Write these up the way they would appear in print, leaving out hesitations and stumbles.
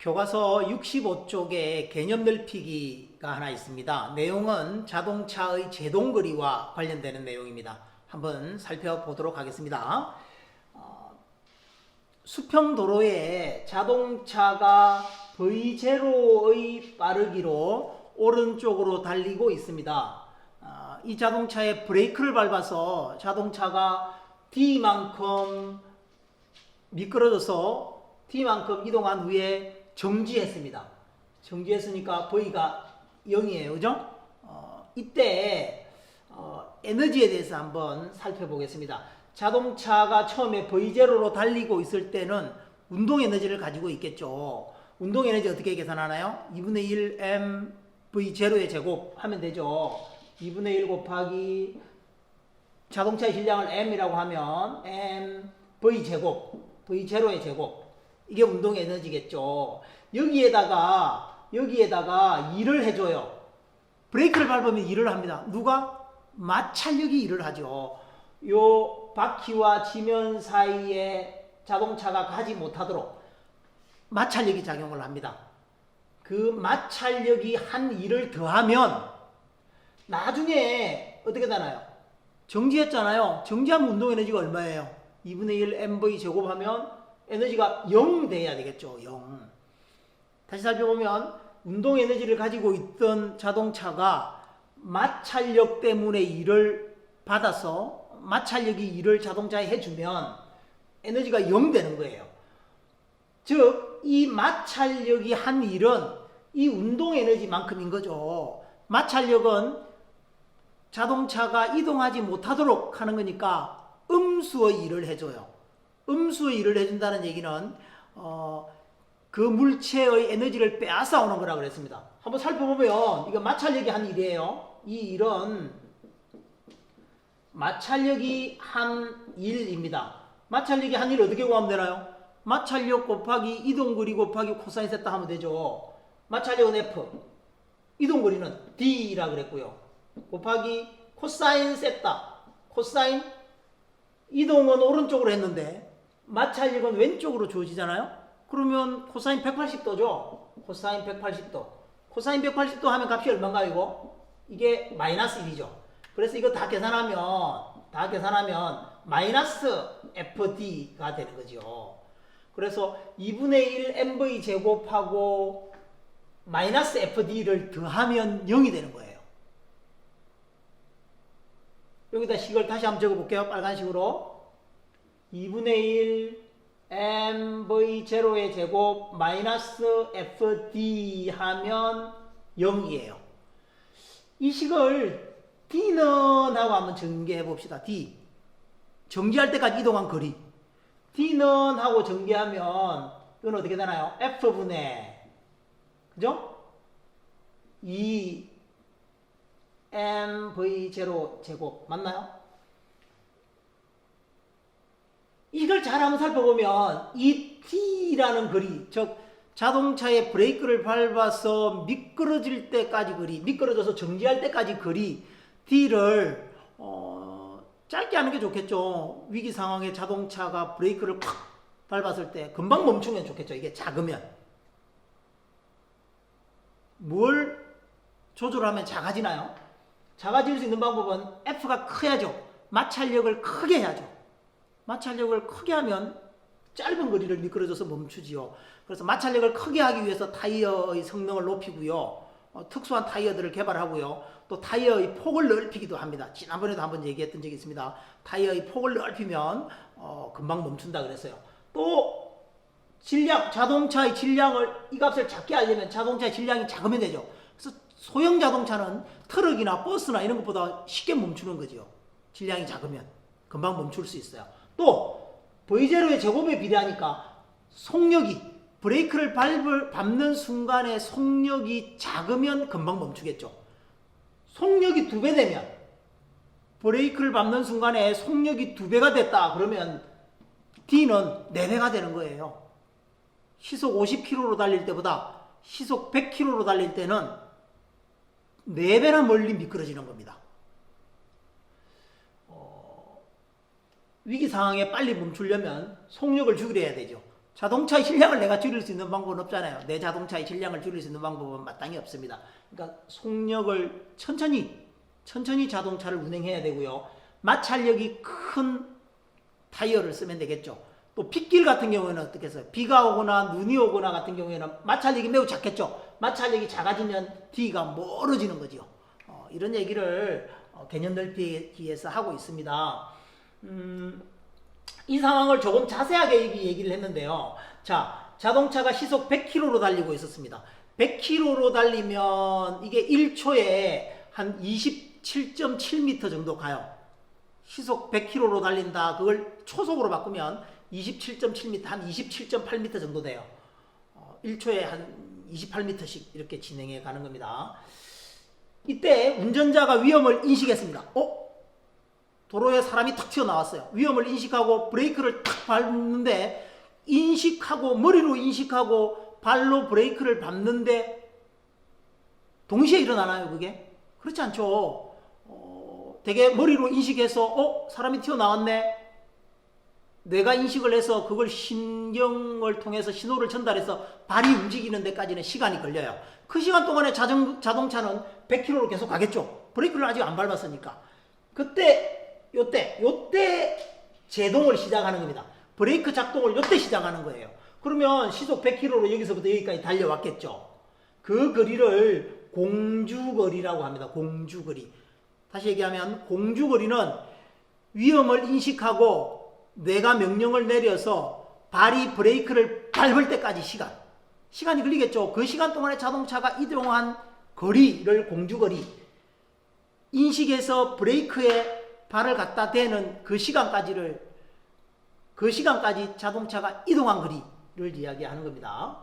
교과서 65쪽에 개념 넓히기가 하나 있습니다. 내용은 자동차의 제동거리와 관련되는 내용입니다. 한번 살펴보도록 하겠습니다. 수평도로에 자동차가 V0의 빠르기로 오른쪽으로 달리고 있습니다. 이 자동차에 브레이크를 밟아서 자동차가 D만큼 미끄러져서 D만큼 이동한 후에 정지했습니다. 정지했으니까 V가 0이에요. 그죠? 이때 에너지에 대해서 한번 살펴보겠습니다. 자동차가 처음에 V0로 달리고 있을 때는 운동 에너지를 가지고 있겠죠. 운동 에너지 어떻게 계산하나요? 2분의 1 m V0의 제곱 하면 되죠. 2분의 1 곱하기 자동차의 질량을 m이라고 하면 m V제곱, V0의 제곱. 이게 운동 에너지겠죠. 여기에다가 일을 해줘요. 브레이크를 밟으면 일을 합니다. 누가? 마찰력이 일을 하죠. 요 바퀴와 지면 사이에 자동차가 가지 못하도록 마찰력이 작용을 합니다. 그 마찰력이 한 일을 더하면 나중에 어떻게 되나요? 정지했잖아요. 정지하면 운동 에너지가 얼마예요? 2분의 1 mv 제곱하면 에너지가 0 돼야 되겠죠. 0. 다시 살펴보면 운동 에너지를 가지고 있던 자동차가 마찰력 때문에 일을 받아서 마찰력이 일을 자동차에 해주면 에너지가 0 되는 거예요. 즉, 이 마찰력이 한 일은 이 운동 에너지만큼인 거죠. 마찰력은 자동차가 이동하지 못하도록 하는 거니까 음수의 일을 해줘요. 음수의 일을 해준다는 얘기는 그 물체의 에너지를 빼앗아 오는 거라고 그랬습니다. 한번 살펴보면 이거 마찰력이 한 일이에요. 이 일은 마찰력이 한 일입니다. 마찰력이 한 일 어떻게 구하면 되나요? 마찰력 곱하기 이동거리 곱하기 코사인 세타 하면 되죠. 마찰력은 F, 이동거리는 D라 그랬고요. 곱하기 코사인 세타, 코사인 이동은 오른쪽으로 했는데 마찰력은 왼쪽으로 주어지잖아요. 그러면 코사인 180도죠. 코사인 180도. 코사인 180도 하면 값이 얼마인가요, 이거? 이게 마이너스 1이죠. 그래서 이거 다 계산하면 마이너스 FD가 되는 거죠. 그래서 2분의 1 MV 제곱하고 마이너스 FD를 더하면 0이 되는 거예요. 여기다 식을 다시 한번 적어볼게요. 빨간식으로. 2분의 1 MV0의 제곱 마이너스 FD 하면 0이에요. 이 식을 D는 하고 한번 전개해 봅시다. D. 정지할 때까지 이동한 거리. D는 하고 전개하면 이건 어떻게 되나요? F분의 그죠? 2 MV0 제곱 맞나요? 이걸 잘 한번 살펴보면 이 T라는 거리, 즉 자동차의 브레이크를 밟아서 미끄러질 때까지 거리, 미끄러져서 정지할 때까지 거리 T를 짧게 하는 게 좋겠죠. 위기 상황에 자동차가 브레이크를 팍 밟았을 때 금방 멈추면 좋겠죠. 이게 작으면. 뭘 조절하면 작아지나요? 작아질 수 있는 방법은 F가 커야죠. 마찰력을 크게 해야죠. 마찰력을 크게 하면 짧은 거리를 미끄러져서 멈추지요. 그래서 마찰력을 크게 하기 위해서 타이어의 성능을 높이고요. 특수한 타이어들을 개발하고요. 또 타이어의 폭을 넓히기도 합니다. 지난번에도 한번 얘기했던 적이 있습니다. 타이어의 폭을 넓히면 금방 멈춘다 그랬어요. 또 질량, 자동차의 질량을 이 값을 작게 하려면 자동차의 질량이 작으면 되죠. 그래서 소형 자동차는 트럭이나 버스나 이런 것보다 쉽게 멈추는 거죠. 질량이 작으면 금방 멈출 수 있어요. 또 V0의 제곱에 비례하니까 속력이 브레이크를 밟는 순간에 속력이 작으면 금방 멈추겠죠. 속력이 2배 되면 브레이크를 밟는 순간에 속력이 2배가 됐다 그러면 D는 4배가 되는 거예요. 시속 50km로 달릴 때보다 시속 100km로 달릴 때는 4배나 멀리 미끄러지는 겁니다. 위기 상황에 빨리 멈추려면 속력을 줄여야 되죠. 자동차의 실량을 내가 줄일 수 있는 방법은 없잖아요. 내 자동차의 실량을 줄일 수 있는 방법은 마땅히 없습니다. 그러니까 속력을 천천히 자동차를 운행해야 되고요. 마찰력이 큰 타이어를 쓰면 되겠죠. 또 빗길 같은 경우에는 어떻게 해서 비가 오거나 눈이 오거나 같은 경우에는 마찰력이 매우 작겠죠. 마찰력이 작아지면 뒤가 멀어지는 거죠. 이런 얘기를 개념 넓히기에서 하고 있습니다. 이 상황을 조금 자세하게 얘기를 했는데요. 자, 자동차가 시속 100km로 달리고 있었습니다. 100km로 달리면 이게 1초에 한 27.7m 정도 가요. 시속 100km로 달린다. 그걸 초속으로 바꾸면 27.7m, 한 27.8m 정도 돼요. 1초에 한 28m씩 이렇게 진행해 가는 겁니다. 이때 운전자가 위험을 인식했습니다. 도로에 사람이 탁 튀어나왔어요. 위험을 인식하고 브레이크를 탁 밟는데 머리로 인식하고 발로 브레이크를 밟는데 동시에 일어나나요, 그게? 그렇지 않죠. 되게 머리로 인식해서 사람이 튀어나왔네. 뇌가 인식을 해서 그걸 신경을 통해서 신호를 전달해서 발이 움직이는 데까지는 시간이 걸려요. 그 시간 동안에 자동차는 100km로 계속 가겠죠. 브레이크를 아직 안 밟았으니까. 요때 제동을 시작하는 겁니다. 브레이크 작동을 요때 시작하는 거예요. 그러면 시속 100km로 여기서부터 여기까지 달려왔겠죠. 그 거리를 공주거리라고 합니다. 공주거리. 다시 얘기하면 공주거리는 위험을 인식하고 뇌가 명령을 내려서 발이 브레이크를 밟을 때까지 시간이 걸리겠죠. 그 시간 동안에 자동차가 이동한 거리를 공주거리, 인식해서 브레이크에 발을 갖다 대는 그 시간까지 자동차가 이동한 거리를 이야기하는 겁니다.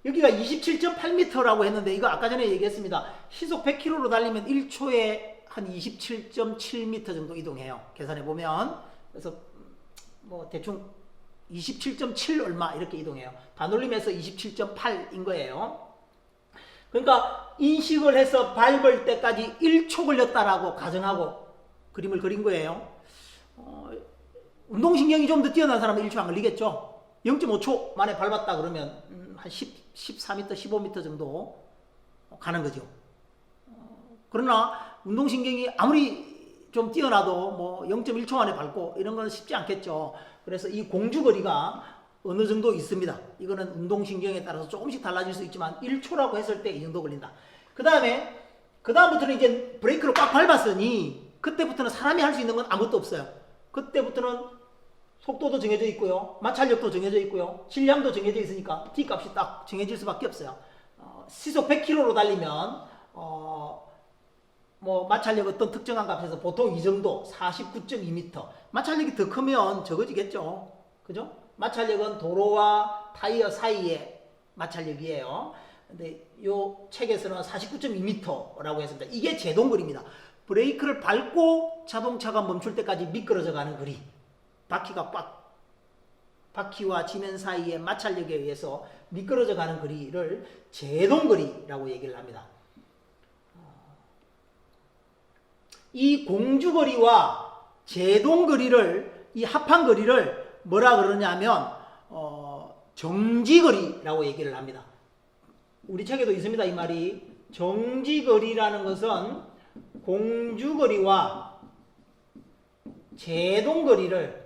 여기가 27.8m라고 했는데 이거 아까 전에 얘기했습니다. 시속 100km로 달리면 1초에 한 27.7m 정도 이동해요. 계산해 보면. 그래서 뭐 대충 27.7 얼마 이렇게 이동해요. 반올림해서 27.8인 거예요. 그러니까 인식을 해서 밟을 때까지 1초 걸렸다라고 가정하고 그림을 그린 거예요. 운동신경이 좀 더 뛰어난 사람은 1초 안 걸리겠죠. 0.5초 만에 밟았다 그러면 한 14m, 15m 정도 가는 거죠. 그러나 운동신경이 아무리 좀 뛰어나도 뭐 0.1초 만에 밟고 이런 건 쉽지 않겠죠. 그래서 이 공주거리가 어느 정도 있습니다. 이거는 운동신경에 따라서 조금씩 달라질 수 있지만 1초라고 했을 때 이 정도 걸린다. 그다음부터는 이제 브레이크를 꽉 밟았으니 그때부터는 사람이 할 수 있는 건 아무것도 없어요. 그때부터는 속도도 정해져 있고요. 마찰력도 정해져 있고요. 질량도 정해져 있으니까 T값이 딱 정해질 수밖에 없어요. 시속 100km로 달리면 뭐 마찰력 어떤 특정한 값에서 보통 이 정도 49.2m. 마찰력이 더 크면 적어지겠죠. 그죠? 마찰력은 도로와 타이어 사이의 마찰력이에요. 근데 요 책에서는 49.2m라고 했습니다. 이게 제동거리입니다. 브레이크를 밟고 자동차가 멈출 때까지 미끄러져 가는 거리. 바퀴와 지면 사이의 마찰력에 의해서 미끄러져 가는 거리를 제동거리라고 얘기를 합니다. 이 공주거리와 제동거리를, 이 합한 거리를 뭐라 그러냐면 정지거리라고 얘기를 합니다. 우리 책에도 있습니다. 이 말이. 정지거리라는 것은 공주거리와 제동거리를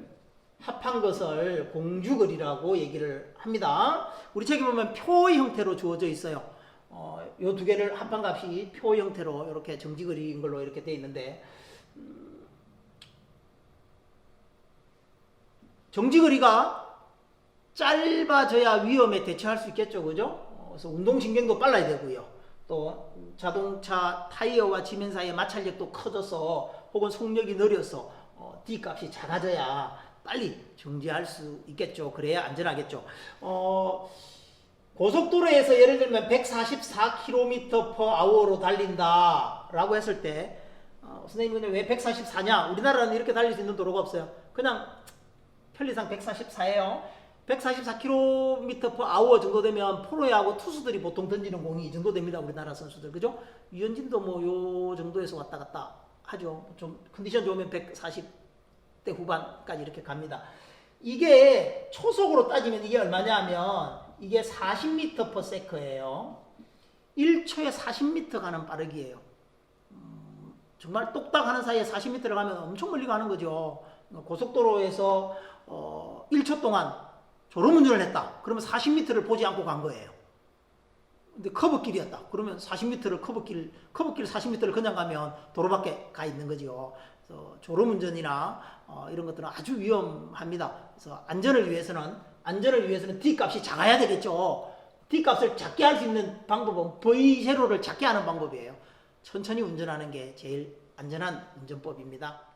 합한 것을 공주거리라고 얘기를 합니다. 우리 책에 보면 표 형태로 주어져 있어요. 요 두 개를 합한 값이 표 형태로 이렇게 정지거리인 걸로 이렇게 되어 있는데, 정지거리가 짧아져야 위험에 대처할 수 있겠죠. 그죠? 그래서 운동신경도 빨라야 되고요. 또 자동차 타이어와 지면 사이의 마찰력도 커져서 혹은 속력이 느려서 D값이 작아져야 빨리 정지할 수 있겠죠. 그래야 안전하겠죠. 고속도로에서 예를 들면 144km/h로 달린다 라고 했을 때 선생님 왜 144냐? 우리나라는 이렇게 달릴 수 있는 도로가 없어요. 그냥 편리상 144예요. 144km/h 정도 되면 프로야구 투수들이 보통 던지는 공이 이 정도 됩니다. 우리나라 선수들. 그죠? 유현진도 뭐 요 정도에서 왔다 갔다 하죠. 좀 컨디션 좋으면 140대 후반까지 이렇게 갑니다. 이게 초속으로 따지면 이게 얼마냐면 이게 40m/s예요. 1초에 40m 가는 빠르기예요. 정말 똑딱 하는 사이에 40m를 가면 엄청 멀리 가는 거죠. 고속도로에서 1초 동안 졸음운전을 했다. 그러면 40m를 보지 않고 간 거예요. 근데 커브길이었다. 그러면 40m를 커브길 40m를 그냥 가면 도로 밖에 가 있는 거죠. 그래서 졸음운전이나 이런 것들은 아주 위험합니다. 그래서 안전을 위해서는 D값이 작아야 되겠죠. D값을 작게 할 수 있는 방법은 V0를 작게 하는 방법이에요. 천천히 운전하는 게 제일 안전한 운전법입니다.